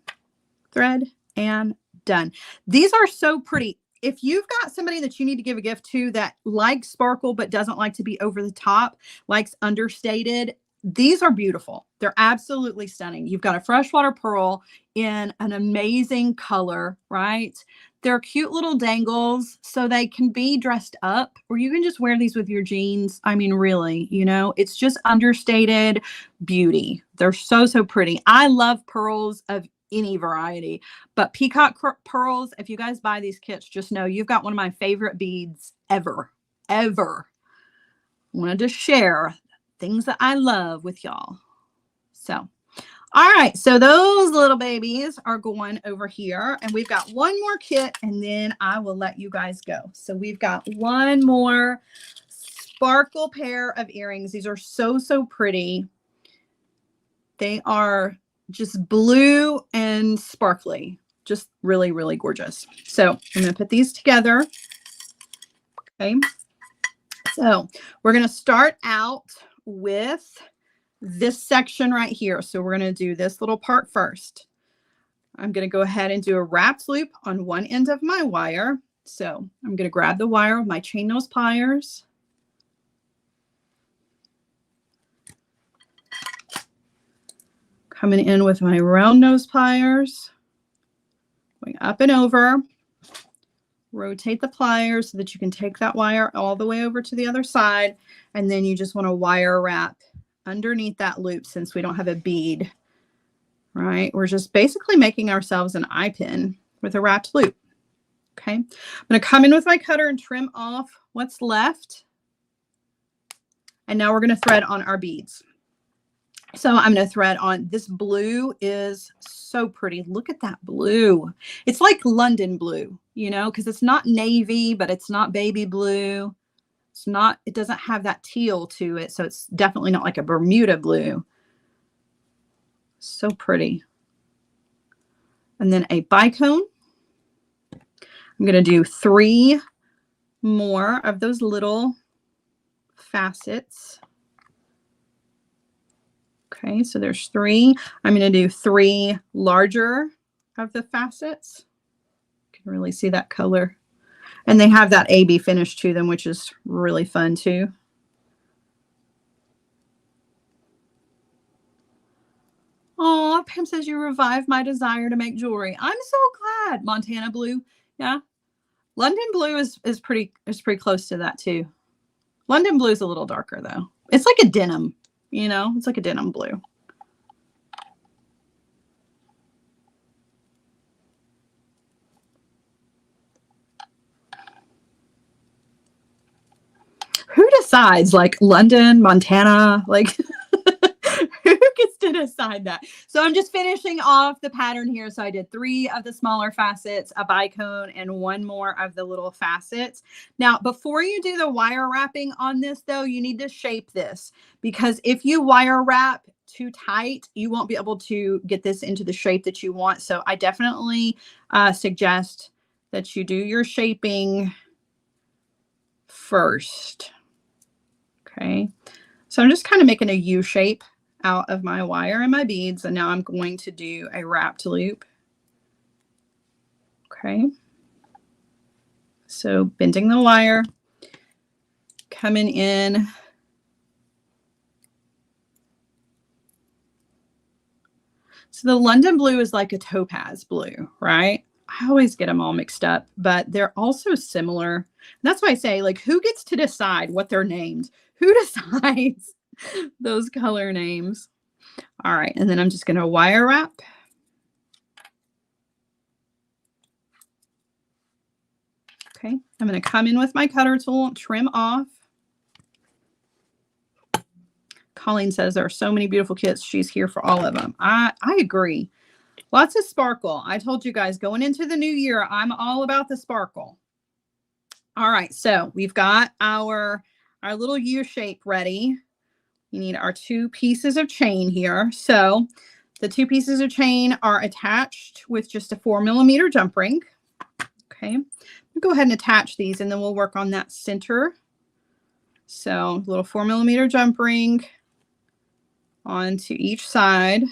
thread, and done. These are so pretty. If you've got somebody that you need to give a gift to that likes sparkle but doesn't like to be over the top, likes understated, these are beautiful. They're absolutely stunning. You've got a freshwater pearl in an amazing color, right? They're cute little dangles, so they can be dressed up, or you can just wear these with your jeans. I mean, really, you know, it's just understated beauty. They're so, so pretty. I love pearls of any variety, but peacock pearls, if you guys buy these kits, just know you've got one of my favorite beads ever. I wanted to share things that I love with y'all. So, all right. So those little babies are going over here, and we've got one more kit, and then I will let you guys go. So we've got one more sparkle pair of earrings. These are so, so pretty. They are just blue and sparkly, just really, really gorgeous. So I'm going to put these together. Okay. So we're going to start out with this section right here. So we're going to do this little part first. I'm going to go ahead and do a wrapped loop on one end of my wire. So I'm going to grab the wire with my chain nose pliers. Coming in with my round nose pliers, going up and over. Rotate the pliers so that you can take that wire all the way over to the other side. And then you just want to wire wrap underneath that loop since we don't have a bead, right? We're just basically making ourselves an eye pin with a wrapped loop. Okay. I'm going to come in with my cutter and trim off what's left. And now we're going to thread on our beads. So I'm going to thread on this blue. Is so pretty. Look at that blue. It's like London blue, you know, because it's not navy, but it's not baby blue. It's not, it doesn't have that teal to it. So it's definitely not like a Bermuda blue. So pretty. And then a bicone. I'm going to do 3 more of those little facets. Okay, so there's 3. I'm going to do 3 larger of the facets. You can really see that color. And they have that AB finish to them, which is really fun too. Oh, Pam says you revived my desire to make jewelry. I'm so glad. Montana blue. Yeah. London blue is pretty close to that too. London blue is a little darker though. It's like a denim, you know, it's like a denim blue. Who decides, like London, Montana, like who gets to decide that? So I'm just finishing off the pattern here. So I did 3 of the smaller facets, a bicone, and 1 more of the little facets. Now, before you do the wire wrapping on this though, you need to shape this, because if you wire wrap too tight, you won't be able to get this into the shape that you want. So I definitely suggest that you do your shaping first. Okay, so I'm just kind of making a U shape out of my wire and my beads, and now I'm going to do a wrapped loop. Okay, so bending the wire, coming in, so the London blue is like a topaz blue, right? I always get them all mixed up, but they're also similar. That's why I say, like, who gets to decide what they're named? Who decides those color names? All right, and then I'm just going to wire wrap. Okay, I'm going to come in with my cutter tool, trim off. Colleen says there are so many beautiful kits. She's here for all of them. I agree. Lots of sparkle. I told you guys going into the new year, I'm all about the sparkle. All right, so we've got our little U shape ready. You need our 2 pieces of chain here. So the 2 pieces of chain are attached with just a 4mm jump ring. Okay, we'll go ahead and attach these, and then we'll work on that center. So little 4mm jump ring onto each side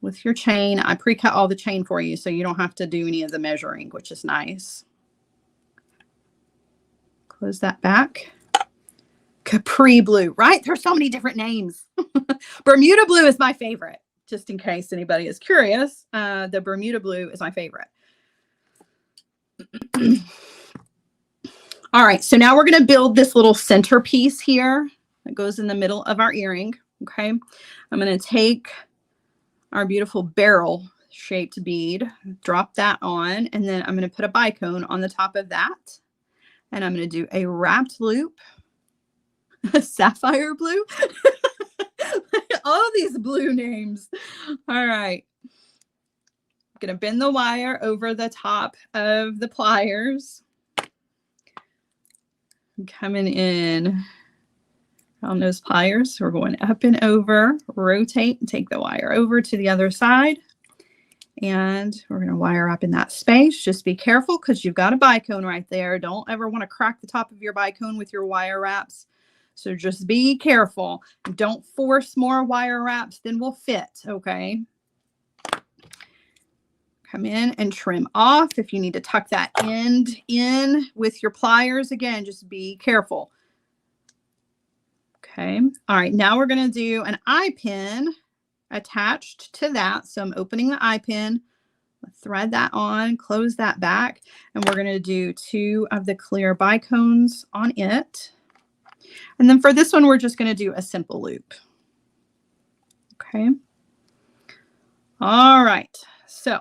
with your chain. I pre-cut all the chain for you, so you don't have to do any of the measuring, which is nice. Close that back. Capri blue, right? There's so many different names. Bermuda blue is my favorite, just in case anybody is curious. The Bermuda blue is my favorite. All right, so now we're going to build this little centerpiece here that goes in the middle of our earring. Okay, I'm going to take our beautiful barrel shaped bead, drop that on, and then I'm going to put a bicone on the top of that, and I'm going to do a wrapped loop. Sapphire blue. All these blue names. All right, I'm going to bend the wire over the top of the pliers. I'm coming in on those pliers. We're going up and over, rotate, and take the wire over to the other side. And we're going to wire up in that space. Just be careful, because you've got a bicone right there. Don't ever want to crack the top of your bicone with your wire wraps. So just be careful. Don't force more wire wraps than will fit, okay? Come in and trim off. If you need to tuck that end in with your pliers, again, just be careful. Okay. All right. Now we're going to do an eye pin attached to that. So I'm opening the eye pin, thread that on, close that back, and we're going to do 2 of the clear bicones on it. And then for this one, we're just going to do a simple loop. Okay. All right. So I'm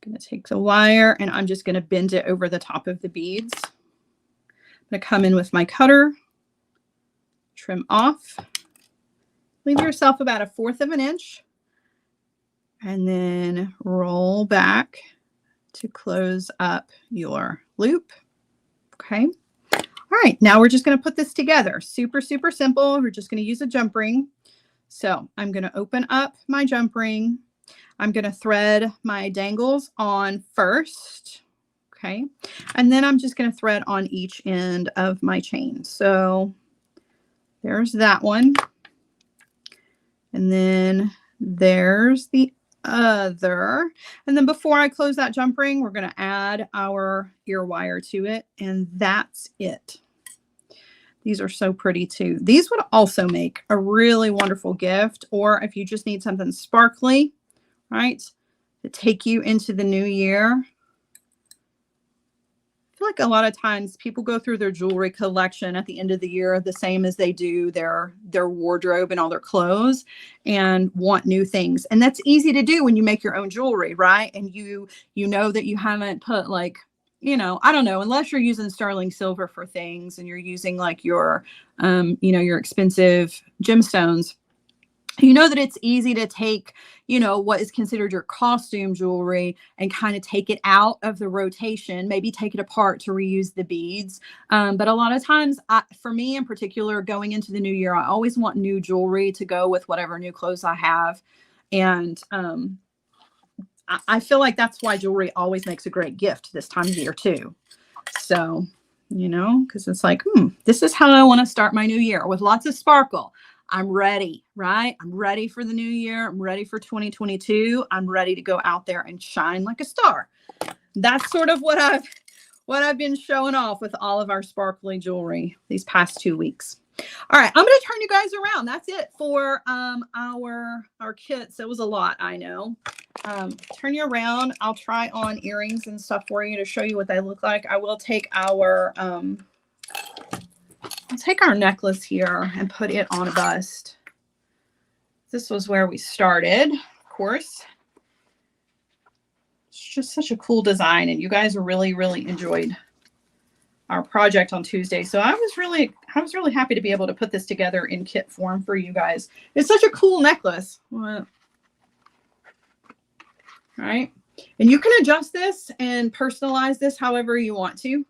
going to take the wire, and I'm just going to bend it over the top of the beads. I'm going to come in with my cutter, trim off, leave yourself about 1/4 of an inch, and then roll back to close up your loop. Okay. All right, now we're just going to put this together. Super, super simple. We're just going to use a jump ring. So I'm going to open up my jump ring. I'm going to thread my dangles on first. Okay. And then I'm just going to thread on each end of my chain. So there's that one. And then there's the other. And then before I close that jump ring, we're going to add our ear wire to it, and that's it. These are so pretty too. These would also make a really wonderful gift, or if you just need something sparkly, right, to take you into the new year. I feel like a lot of times people go through their jewelry collection at the end of the year the same as they do their wardrobe and all their clothes, and want new things. And that's easy to do when you make your own jewelry, right? And you know that you haven't put like, you know, I don't know, unless you're using sterling silver for things and you're using like your you know, your expensive gemstones. You know that it's easy to take, you know, what is considered your costume jewelry and kind of take it out of the rotation, maybe take it apart to reuse the beads. But a lot of times, for me in particular, going into the new year, I always want new jewelry to go with whatever new clothes I have. And I feel like that's why jewelry always makes a great gift this time of year too. So, you know, because it's like, this is how I want to start my new year, with lots of sparkle. I'm ready, right? I'm ready for the new year. I'm ready for 2022. I'm ready to go out there and shine like a star. That's sort of what I've been showing off with all of our sparkly jewelry these past 2 weeks. All right, I'm going to turn you guys around. That's it for our kits. It was a lot, I know. Turn you around. I'll try on earrings and stuff for you to show you what they look like. I will take our I'll take our necklace here and put it on a bust. This was where we started, of course. It's just such a cool design, and you guys really, really enjoyed our project on Tuesday. So I was really happy to be able to put this together in kit form for you guys. It's such a cool necklace. Right? And you can adjust this and personalize this however you want to.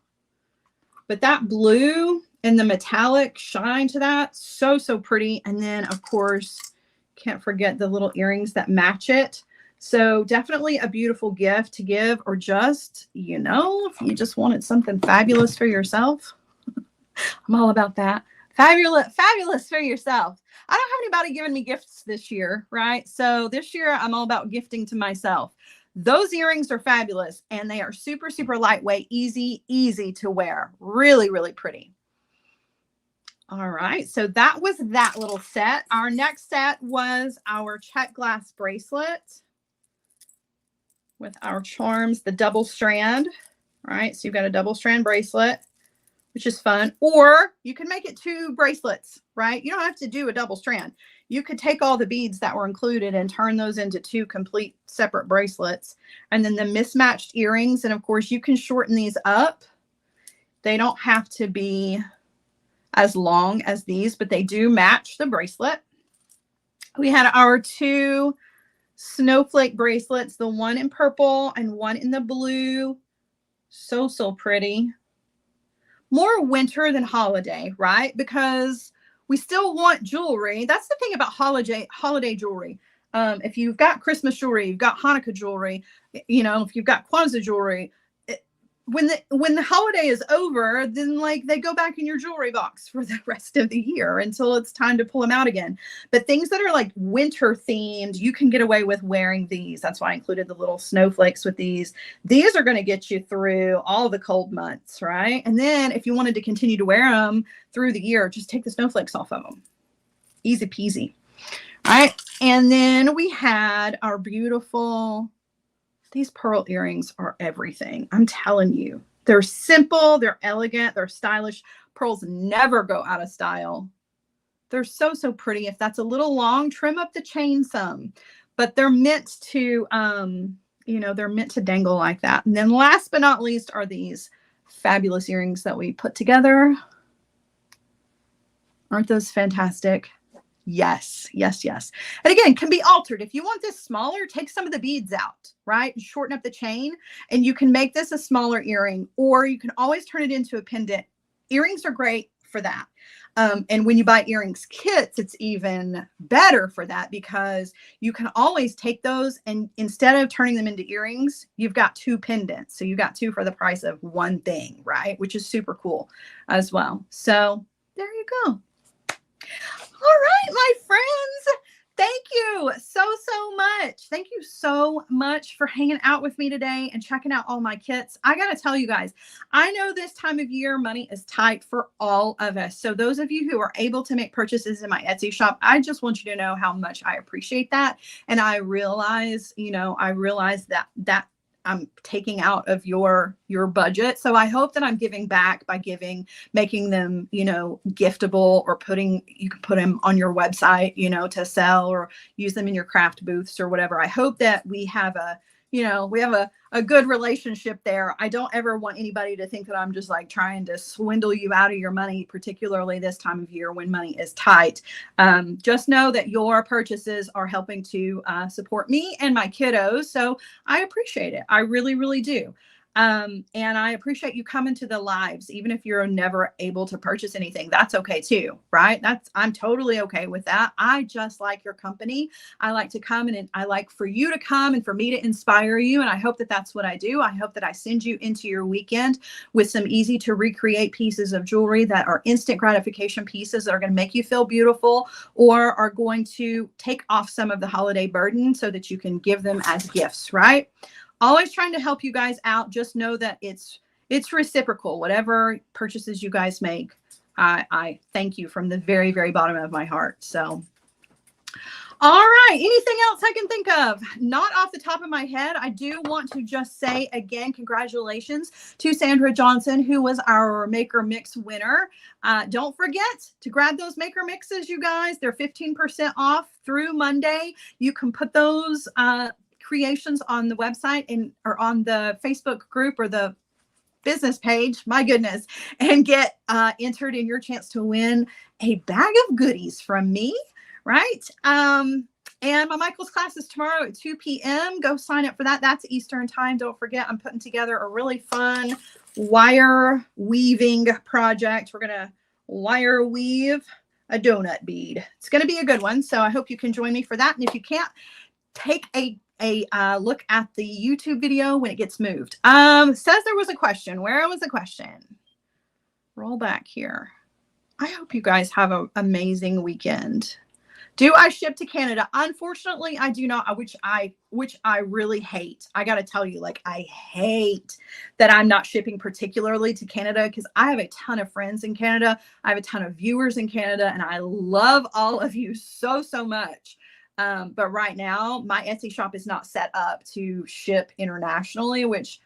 But that blue and the metallic shine to that, so pretty. And then of course, can't forget the little earrings that match it. So definitely a beautiful gift to give, or just, you know, if you just wanted something fabulous for yourself. I'm all about that. Fabulous for yourself. I don't have anybody giving me gifts this year, right? So this year I'm all about gifting to myself. Those earrings are fabulous, and they are super lightweight, easy to wear. Really, really pretty. All right, so that was that little set. Our next set was our check glass bracelet with our charms, the double strand, right? So you've got a double strand bracelet, which is fun. Or you can make it 2 bracelets, right? You don't have to do a double strand. You could take all the beads that were included and turn those into 2 complete separate bracelets. And then the mismatched earrings. And of course, you can shorten these up. They don't have to be as long as these, but they do match the bracelet. We had our 2 snowflake bracelets, the one in purple and one in the blue. So pretty. More winter than holiday, right? Because we still want jewelry. That's the thing about holiday jewelry. If you've got Christmas jewelry, you've got Hanukkah jewelry, you know, if you've got Kwanzaa jewelry, when the holiday is over, then like they go back in your jewelry box for the rest of the year until it's time to pull them out again. But things that are like winter themed, you can get away with wearing these. That's why I included the little snowflakes with these. These are going to get you through all the cold months, right? And then if you wanted to continue to wear them through the year, just take the snowflakes off of them. Easy peasy. All right. And then we had our beautiful, these pearl earrings are everything. I'm telling you, they're simple, they're elegant, they're stylish. Pearls never go out of style. They're so pretty. If that's a little long, trim up the chain some, but they're meant to, you know, they're meant to dangle like that. And then last but not least are these fabulous earrings that we put together. Aren't those fantastic? Yes. And again, can be altered. If you want this smaller, take some of the beads out, right? Shorten up the chain, and you can make this a smaller earring, or you can always turn it into a pendant. Earrings are great for that. And when you buy earrings kits, it's even better for that, because you can always take those, and instead of turning them into earrings, you've got 2 pendants. So you got 2 for the price of 1 thing, right? Which is super cool as well. So there you go. All right, my friends, Thank you so much. Thank you so much for hanging out with me today and checking out all my kits. I got to tell you guys, I know this time of year money is tight for all of us. So those of you who are able to make purchases in my Etsy shop, I just want you to know how much I appreciate that. And I realize, that I'm taking out of your budget. So I hope that I'm giving back by making them, giftable, or you can put them on your website, to sell, or use them in your craft booths or whatever. I hope that we have a good relationship there. I don't ever want anybody to think that I'm just like trying to swindle you out of your money, particularly this time of year when money is tight. Just know that your purchases are helping to support me and my kiddos. So I appreciate it. I really, really do. And I appreciate you coming to the lives, even if you're never able to purchase anything. That's okay too, right? I'm totally okay with that. I just like your company. I like to come, and I like for you to come and for me to inspire you. And I hope that that's what I do. I hope that I send you into your weekend with some easy to recreate pieces of jewelry that are instant gratification pieces that are going to make you feel beautiful, or are going to take off some of the holiday burden so that you can give them as gifts, right? Always trying to help you guys out. Just know that it's reciprocal. Whatever purchases you guys make, I thank you from the very, very bottom of my heart. So, all right. Anything else I can think of? Not off the top of my head. I do want to just say again, congratulations to Sandra Johnson, who was our Maker Mix winner. Don't forget to grab those Maker Mixes, you guys. They're 15% off through Monday. You can put those creations on the website or on the Facebook group or the business page, my goodness, and get entered in your chance to win a bag of goodies from me, right? And my Michael's class is tomorrow at 2 p.m. Go sign up for that. That's Eastern time. Don't forget, I'm putting together a really fun wire weaving project. We're going to wire weave a donut bead. It's going to be a good one. So I hope you can join me for that. And if you can't, take a look at the YouTube video when it gets moved. Says there was a question. Where was the question? Roll back here. I hope you guys have an amazing weekend. Do I ship to Canada? Unfortunately, I do not, which I really hate. I got to tell you, I hate that I'm not shipping particularly to Canada, because I have a ton of friends in Canada. I have a ton of viewers in Canada, and I love all of you so, so much. But right now, my Etsy shop is not set up to ship internationally, which,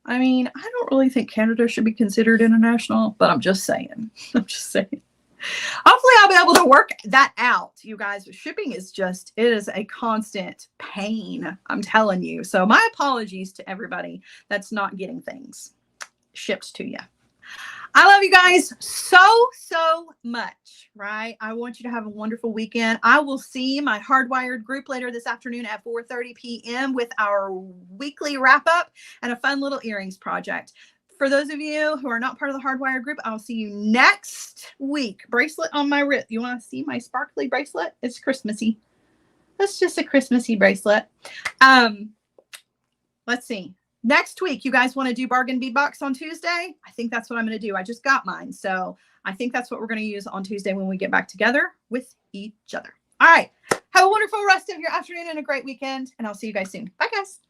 I mean, I don't really think Canada should be considered international, but I'm just saying. Hopefully I'll be able to work that out, you guys. Shipping is it is a constant pain, I'm telling you. So my apologies to everybody that's not getting things shipped to you. I love you guys so much, right? I want you to have a wonderful weekend. I will see my Hardwired group later this afternoon at 4:30 p.m. with our weekly wrap up and a fun little earrings project. For those of you who are not part of the Hardwired group, I'll see you next week. Bracelet on my wrist. You want to see my sparkly bracelet? It's Christmassy. That's just a Christmassy bracelet. Let's see. Next week, you guys want to do bargain bead box on Tuesday? I think that's what I'm going to do. I just got mine. So I think that's what we're going to use on Tuesday when we get back together with each other. All right. Have a wonderful rest of your afternoon and a great weekend. And I'll see you guys soon. Bye, guys.